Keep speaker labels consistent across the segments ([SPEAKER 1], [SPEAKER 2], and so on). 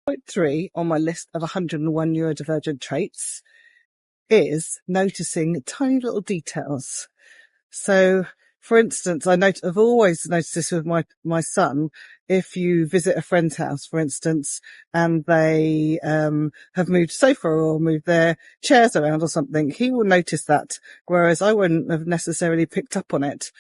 [SPEAKER 1] Point 3 on my list of 101 neurodivergent traits is noticing tiny little details. So, for instance, I've always noticed this with my son. If you visit a friend's house, for instance, and they have moved a sofa or moved their chairs around or something, he will notice that, whereas I wouldn't have necessarily picked up on it.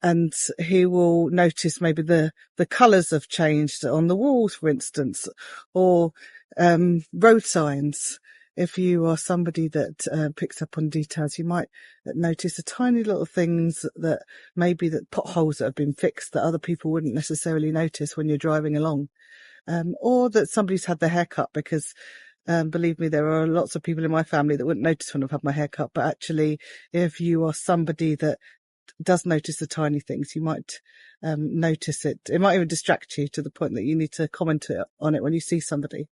[SPEAKER 1] And he will notice maybe the colours have changed on the walls, for instance, or road signs. If you are somebody that picks up on details, you might notice the tiny little things that maybe that potholes that have been fixed that other people wouldn't necessarily notice when you're driving along, or that somebody's had their hair cut, because believe me, there are lots of people in my family that wouldn't notice when I've had my hair cut. But actually, if you are somebody that does notice the tiny things, you might notice it. It might even distract you to the point that you need to comment on it when you see somebody.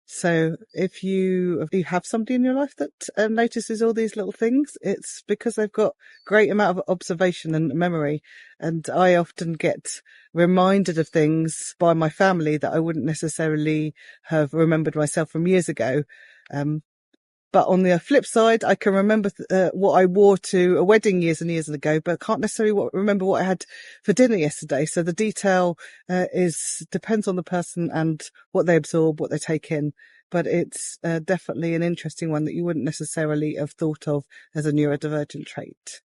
[SPEAKER 1] So if you have somebody in your life that notices all these little things, it's because they've got great amount of observation and memory. And I often get reminded of things by my family that I wouldn't necessarily have remembered myself from years ago. But on the flip side, I can remember what I wore to a wedding years and years ago, but I can't necessarily remember what I had for dinner yesterday. So the detail depends on the person and what they absorb, what they take in. But it's definitely an interesting one that you wouldn't necessarily have thought of as a neurodivergent trait.